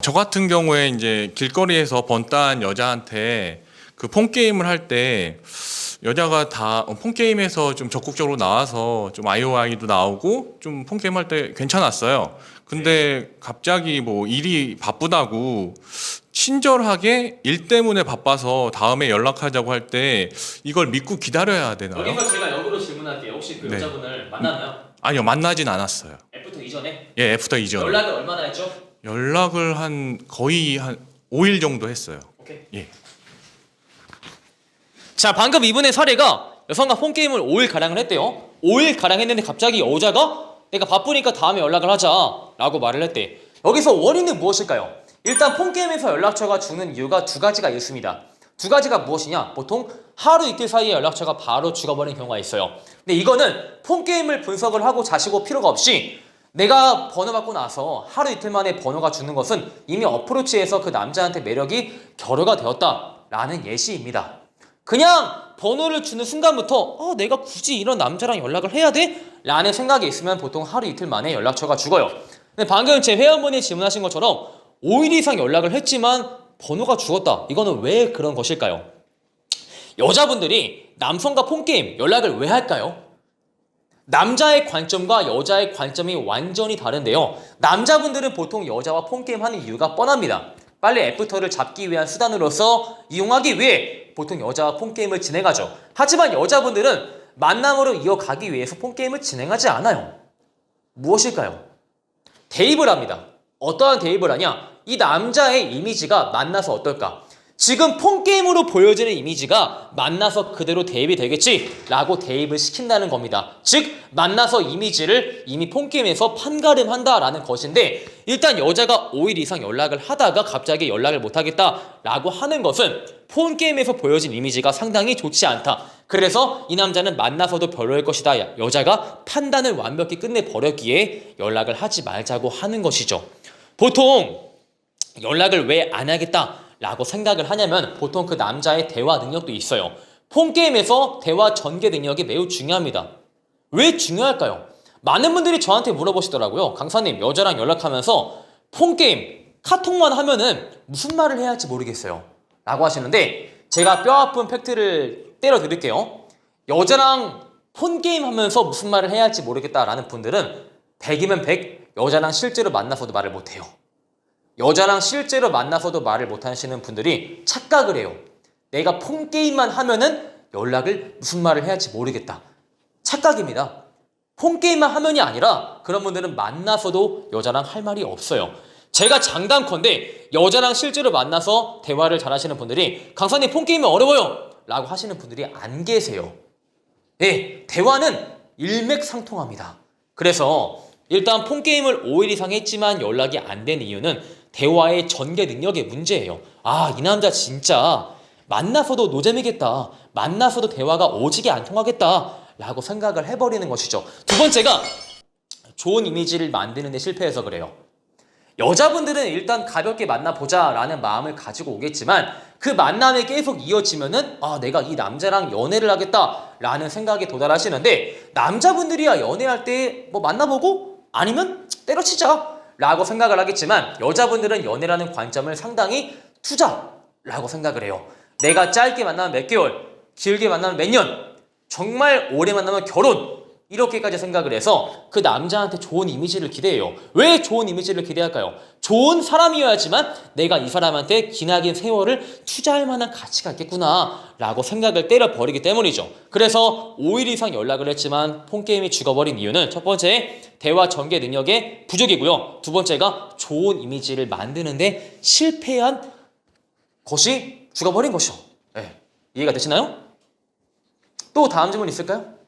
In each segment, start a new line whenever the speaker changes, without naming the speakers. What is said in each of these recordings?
저 같은 경우에 이제 길거리에서 번딴 여자한테 그 폰게임을 할 때 여자가 다 폰게임에서 좀 적극적으로 나와서 좀 아이오아이도 나오고 좀 폰게임 할 때 괜찮았어요. 근데 갑자기 뭐 일이 바쁘다고 친절하게 일 때문에 바빠서 다음에 연락하자고 할 때 이걸 믿고 기다려야 되나요?
여기서 제가 역으로 질문할게요. 혹시 그
네.
여자분을 만났나요?
아니요, 만나진 않았어요.
애프터 이전에?
예, 애프터 이전.
연락을 얼마나 했죠?
연락을 거의 한 5일 정도 했어요.
오케이.
예.
자, 방금 이분의 사례가 여성과 폰게임을 5일가량을 했대요. 5일가량 했는데 갑자기 여자가 내가 바쁘니까 다음에 연락을 하자 라고 말을 했대. 여기서 원인은 무엇일까요? 일단 폰게임에서 연락처가 죽는 이유가 두 가지가 있습니다. 두 가지가 무엇이냐? 보통 하루 이틀 사이에 연락처가 바로 죽어버리는 경우가 있어요. 근데 이거는 폰게임을 분석을 하고 자시고 필요가 없이 내가 번호 받고 나서 하루 이틀 만에 번호가 죽는 것은 이미 어프로치에서 그 남자한테 매력이 결여가 되었다라는 예시입니다. 그냥 번호를 주는 순간부터 내가 굳이 이런 남자랑 연락을 해야 돼? 라는 생각이 있으면 보통 하루 이틀 만에 연락처가 죽어요. 근데 방금 제 회원분이 질문하신 것처럼 5일 이상 연락을 했지만 번호가 죽었다. 이거는 왜 그런 것일까요? 여자분들이 남성과 폰게임 연락을 왜 할까요? 남자의 관점과 여자의 관점이 완전히 다른데요. 남자분들은 보통 여자와 폰게임 하는 이유가 뻔합니다. 빨리 애프터를 잡기 위한 수단으로서 이용하기 위해 보통 여자와 폰게임을 진행하죠. 하지만 여자분들은 만남으로 이어가기 위해서 폰게임을 진행하지 않아요. 무엇일까요? 대입을 합니다. 어떠한 대입을 하냐? 이 남자의 이미지가 만나서 어떨까? 지금 폰게임으로 보여지는 이미지가 만나서 그대로 대입이 되겠지? 라고 대입을 시킨다는 겁니다. 즉 만나서 이미지를 이미 폰게임에서 판가름한다라는 것인데 일단 여자가 5일 이상 연락을 하다가 갑자기 연락을 못하겠다 라고 하는 것은 폰게임에서 보여진 이미지가 상당히 좋지 않다. 그래서 이 남자는 만나서도 별로일 것이다. 여자가 판단을 완벽히 끝내버렸기에 연락을 하지 말자고 하는 것이죠. 보통 연락을 왜 안 하겠다 라고 생각을 하냐면 보통 그 남자의 대화 능력도 있어요. 폰게임에서 대화 전개 능력이 매우 중요합니다. 왜 중요할까요? 많은 분들이 저한테 물어보시더라고요. 강사님, 여자랑 연락하면서 폰게임, 카톡만 하면은 무슨 말을 해야 할지 모르겠어요 라고 하시는데 제가 뼈아픈 팩트를 때려 드릴게요. 여자랑 폰게임 하면서 무슨 말을 해야 할지 모르겠다라는 분들은 100이면 100 여자랑 실제로 만나서도 말을 못해요. 여자랑 실제로 만나서도 말을 못하시는 분들이 착각을 해요. 내가 폰게임만 하면은 연락을 무슨 말을 해야 할지 모르겠다. 착각입니다. 폰게임만 하면이 아니라 그런 분들은 만나서도 여자랑 할 말이 없어요. 제가 장담컨대 여자랑 실제로 만나서 대화를 잘하시는 분들이 강사님 폰게임이 어려워요 라고 하시는 분들이 안 계세요. 네, 대화는 일맥상통합니다. 그래서 일단 폰게임을 5일 이상 했지만 연락이 안 된 이유는 대화의 전개 능력의 문제예요. 이 남자 진짜 만나서도 노잼이겠다. 만나서도 대화가 오지게 안 통하겠다 라고 생각을 해버리는 것이죠. 두 번째가 좋은 이미지를 만드는 데 실패해서 그래요. 여자분들은 일단 가볍게 만나보자 라는 마음을 가지고 오겠지만 그 만남이 계속 이어지면은 내가 이 남자랑 연애를 하겠다 라는 생각에 도달하시는데 남자분들이야 연애할 때 뭐 만나보고 아니면 때려치자 라고 생각을 하겠지만 여자분들은 연애라는 관점을 상당히 투자라고 생각을 해요. 내가 짧게 만나면 몇 개월, 길게 만나면 몇 년, 정말 오래 만나면 결혼 이렇게까지 생각을 해서 그 남자한테 좋은 이미지를 기대해요. 왜 좋은 이미지를 기대할까요? 좋은 사람이어야지만 내가 이 사람한테 기나긴 세월을 투자할 만한 가치가 있겠구나 라고 생각을 때려버리기 때문이죠. 그래서 5일 이상 연락을 했지만 폰게임이 죽어버린 이유는 첫 번째 대화 전개 능력의 부족이고요. 두 번째가 좋은 이미지를 만드는데 실패한 것이 죽어버린 것이죠. 네. 이해가 되시나요? 또 다음 질문 있을까요?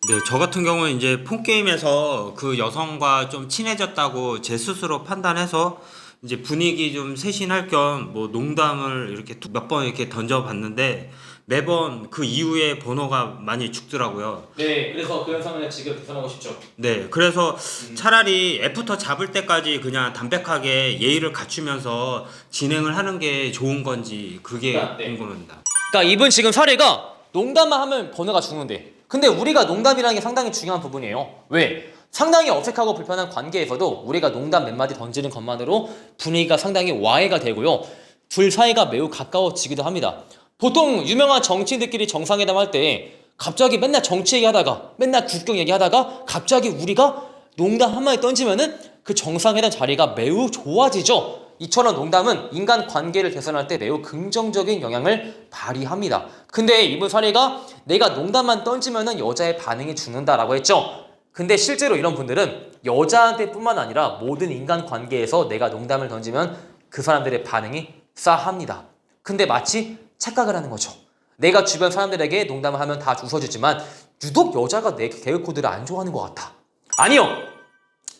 네, 저 같은 경우는 이제 폰게임에서 그 여성과 좀 친해졌다고 제 스스로 판단해서 이제 분위기 좀 쇄신할 겸 뭐 농담을 이렇게 몇 번 이렇게 던져봤는데 매번 그 이후에 번호가 많이 죽더라고요.
네, 그래서 그 현상을 지금 개선하고 싶죠.
네, 그래서 차라리 애프터 잡을 때까지 그냥 담백하게 예의를 갖추면서 진행을 하는 게 좋은 건지 그게
네.
궁금합니다.
그러니까 이분 지금 사례가 농담만 하면 번호가 죽는데 근데 우리가 농담이라는 게 상당히 중요한 부분이에요. 왜? 상당히 어색하고 불편한 관계에서도 우리가 농담 몇 마디 던지는 것만으로 분위기가 상당히 와해가 되고요. 둘 사이가 매우 가까워지기도 합니다. 보통 유명한 정치인들끼리 정상회담 할 때 갑자기 맨날 정치 얘기하다가 맨날 국경 얘기하다가 갑자기 우리가 농담 한마디 던지면은 그 정상회담 자리가 매우 좋아지죠. 이처럼 농담은 인간 관계를 개선할 때 매우 긍정적인 영향을 발휘합니다. 근데 이번 사례가 내가 농담만 던지면은 여자의 반응이 죽는다라고 했죠. 근데 실제로 이런 분들은 여자한테 뿐만 아니라 모든 인간 관계에서 내가 농담을 던지면 그 사람들의 반응이 싸합니다. 근데 마치 착각을 하는 거죠. 내가 주변 사람들에게 농담을 하면 다 웃어주지만 유독 여자가 내 개그 코드를 안 좋아하는 것 같아. 아니요.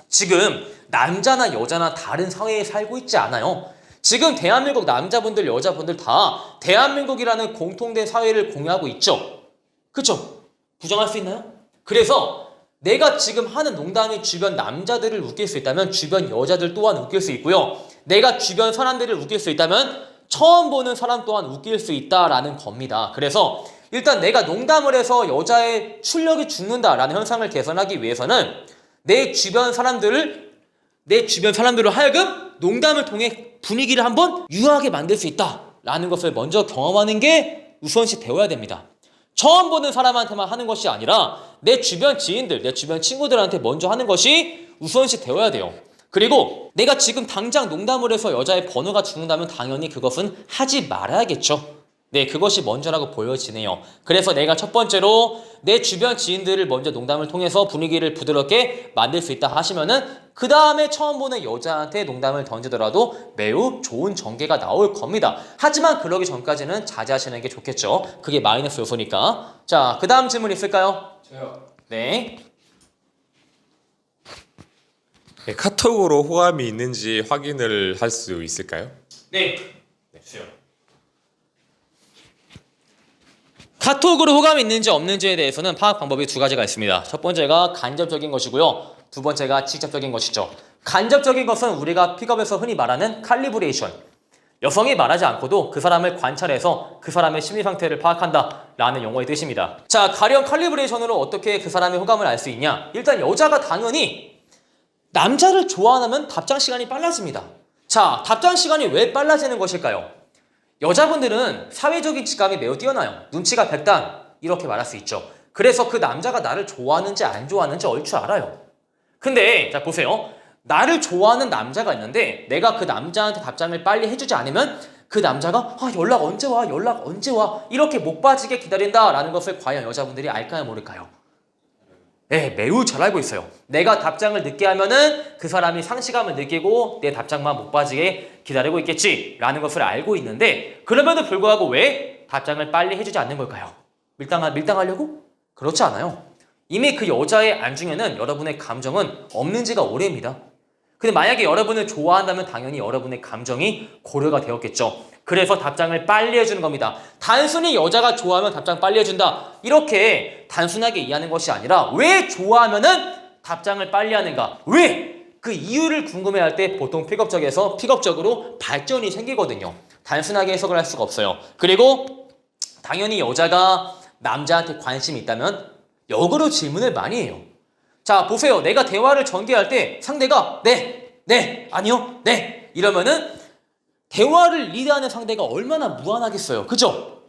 지금 남자나 여자나 다른 사회에 살고 있지 않아요. 지금 대한민국 남자분들 여자분들 다 대한민국이라는 공통된 사회를 공유하고 있죠. 그쵸? 부정할 수 있나요? 그래서 내가 지금 하는 농담이 주변 남자들을 웃길 수 있다면 주변 여자들 또한 웃길 수 있고요. 내가 주변 사람들을 웃길 수 있다면 처음 보는 사람 또한 웃길 수 있다라는 겁니다. 그래서 일단 내가 농담을 해서 여자의 출력이 죽는다라는 현상을 개선하기 위해서는 내 주변 사람들을 하여금 농담을 통해 분위기를 한번 유하게 만들 수 있다라는 것을 먼저 경험하는 게 우선시 되어야 됩니다. 처음 보는 사람한테만 하는 것이 아니라 내 주변 지인들, 내 주변 친구들한테 먼저 하는 것이 우선시 되어야 돼요. 그리고 내가 지금 당장 농담을 해서 여자의 번호가 죽는다면 당연히 그것은 하지 말아야겠죠. 네, 그것이 먼저라고 보여지네요. 그래서 내가 첫 번째로 내 주변 지인들을 먼저 농담을 통해서 분위기를 부드럽게 만들 수 있다 하시면은 그 다음에 처음 보는 여자한테 농담을 던지더라도 매우 좋은 전개가 나올 겁니다. 하지만 그러기 전까지는 자제하시는 게 좋겠죠. 그게 마이너스 요소니까. 자, 그 다음 질문 있을까요?
저요.
네.
네, 카톡으로 호감이 있는지 확인을 할 수 있을까요?
네. 카톡으로 호감이 있는지 없는지에 대해서는 파악 방법이 두 가지가 있습니다. 첫 번째가 간접적인 것이고요. 두 번째가 직접적인 것이죠. 간접적인 것은 우리가 픽업에서 흔히 말하는 칼리브레이션. 여성이 말하지 않고도 그 사람을 관찰해서 그 사람의 심리 상태를 파악한다 라는 용어의 뜻입니다. 자, 가령 칼리브레이션으로 어떻게 그 사람의 호감을 알 수 있냐? 일단 여자가 당연히 남자를 좋아하면 답장 시간이 빨라집니다. 자, 답장 시간이 왜 빨라지는 것일까요? 여자분들은 사회적인 직감이 매우 뛰어나요. 눈치가 백단 이렇게 말할 수 있죠. 그래서 그 남자가 나를 좋아하는지 안 좋아하는지 얼추 알아요. 근데 자 보세요. 나를 좋아하는 남자가 있는데 내가 그 남자한테 답장을 빨리 해주지 않으면 그 남자가 연락 언제 와 이렇게 목 빠지게 기다린다라는 것을 과연 여자분들이 알까요 모를까요? 네, 매우 잘 알고 있어요. 내가 답장을 늦게 하면은 그 사람이 상실감을 느끼고 내 답장만 못 빠지게 기다리고 있겠지라는 것을 알고 있는데 그럼에도 불구하고 왜 답장을 빨리 해주지 않는 걸까요? 밀당하려고? 그렇지 않아요. 이미 그 여자의 안중에는 여러분의 감정은 없는 지가 오래입니다. 근데 만약에 여러분을 좋아한다면 당연히 여러분의 감정이 고려가 되었겠죠. 그래서 답장을 빨리 해주는 겁니다. 단순히 여자가 좋아하면 답장 빨리 해준다. 이렇게 단순하게 이해하는 것이 아니라 왜 좋아하면은 답장을 빨리 하는가? 왜? 그 이유를 궁금해할 때 보통 픽업적으로 발전이 생기거든요. 단순하게 해석을 할 수가 없어요. 그리고 당연히 여자가 남자한테 관심이 있다면 역으로 질문을 많이 해요. 자, 보세요. 내가 대화를 전개할 때 상대가 네, 아니요, 네 이러면은 대화를 리드하는 상대가 얼마나 무안하겠어요. 그죠?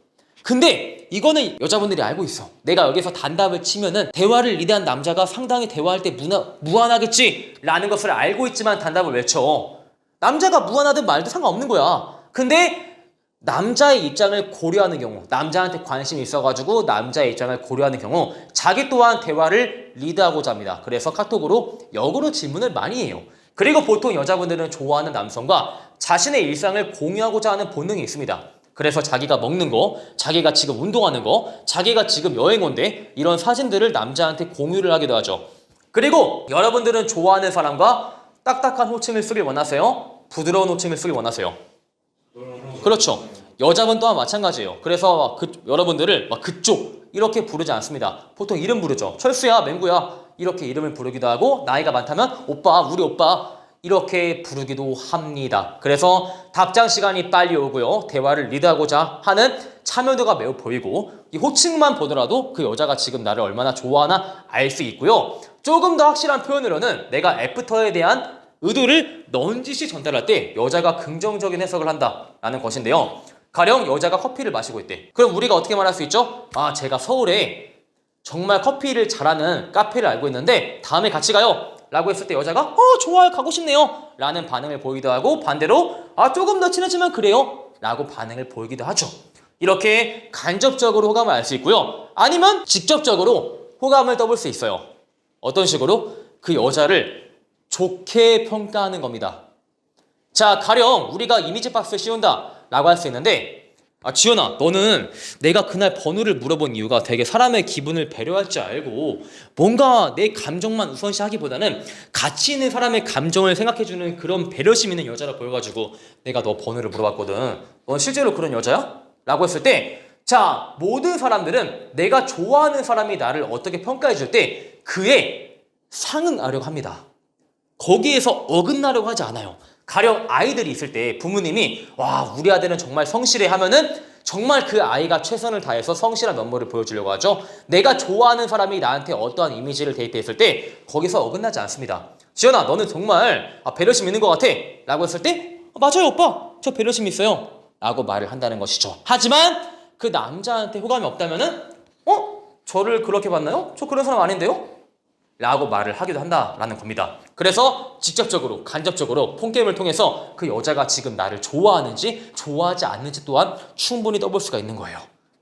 근데 이거는 여자분들이 알고 있어. 내가 여기서 단답을 치면은 대화를 리드한 남자가 상당히 대화할 때 무안하겠지라는 것을 알고 있지만 단답을 외쳐. 남자가 무안하든 말든 상관없는 거야. 근데 남자의 입장을 고려하는 경우, 남자한테 관심이 있어가지고 남자의 입장을 고려하는 경우 자기 또한 대화를 리드하고자 합니다. 그래서 카톡으로 역으로 질문을 많이 해요. 그리고 보통 여자분들은 좋아하는 남성과 자신의 일상을 공유하고자 하는 본능이 있습니다. 그래서 자기가 먹는 거, 자기가 지금 운동하는 거, 자기가 지금 여행 온대 이런 사진들을 남자한테 공유를 하기도 하죠. 그리고 여러분들은 좋아하는 사람과 딱딱한 호칭을 쓰길 원하세요? 부드러운 호칭을 쓰길 원하세요? 그렇죠. 여자분 또한 마찬가지예요. 그래서 여러분들을 막 그쪽 이렇게 부르지 않습니다. 보통 이름 부르죠. 철수야, 맹구야 이렇게 이름을 부르기도 하고 나이가 많다면 오빠, 우리 오빠 이렇게 부르기도 합니다. 그래서 답장 시간이 빨리 오고요. 대화를 리드하고자 하는 참여도가 매우 보이고 이 호칭만 보더라도 그 여자가 지금 나를 얼마나 좋아하나 알 수 있고요. 조금 더 확실한 표현으로는 내가 애프터에 대한 의도를 넌지시 전달할 때 여자가 긍정적인 해석을 한다라는 것인데요. 가령 여자가 커피를 마시고 있대. 그럼 우리가 어떻게 말할 수 있죠? 아, 제가 서울에 정말 커피를 잘하는 카페를 알고 있는데 다음에 같이 가요 라고 했을 때 여자가 좋아요, 가고 싶네요 라는 반응을 보이기도 하고, 반대로 조금 더 친해지면 그래요 라고 반응을 보이기도 하죠. 이렇게 간접적으로 호감을 알 수 있고요. 아니면 직접적으로 호감을 떠볼 수 있어요. 어떤 식으로? 그 여자를 좋게 평가하는 겁니다. 자, 가령 우리가 이미지 박스 씌운다 라고 할 수 있는데, 지연아, 너는 내가 그날 번호를 물어본 이유가 되게 사람의 기분을 배려할 줄 알고 뭔가 내 감정만 우선시하기보다는 가치 있는 사람의 감정을 생각해주는 그런 배려심 있는 여자라 보여가지고 내가 너 번호를 물어봤거든. 넌 실제로 그런 여자야? 라고 했을 때, 자, 모든 사람들은 내가 좋아하는 사람이 나를 어떻게 평가해 줄 때 그에 상응하려고 합니다. 거기에서 어긋나려고 하지 않아요. 가령 아이들이 있을 때 부모님이 와, 우리 아들은 정말 성실해 하면은 정말 그 아이가 최선을 다해서 성실한 면모를 보여주려고 하죠. 내가 좋아하는 사람이 나한테 어떠한 이미지를 대입했을 때 거기서 어긋나지 않습니다. 지연아, 너는 정말 배려심 있는 것 같아 라고 했을 때 맞아요 오빠, 저 배려심 있어요 라고 말을 한다는 것이죠. 하지만 그 남자한테 호감이 없다면은 저를 그렇게 봤나요? 저 그런 사람 아닌데요? 라고 말을 하기도 한다라는 겁니다. 그래서 직접적으로 간접적으로 폰게임을 통해서 그 여자가 지금 나를 좋아하는지 좋아하지 않는지 또한 충분히 떠볼 수가 있는 거예요.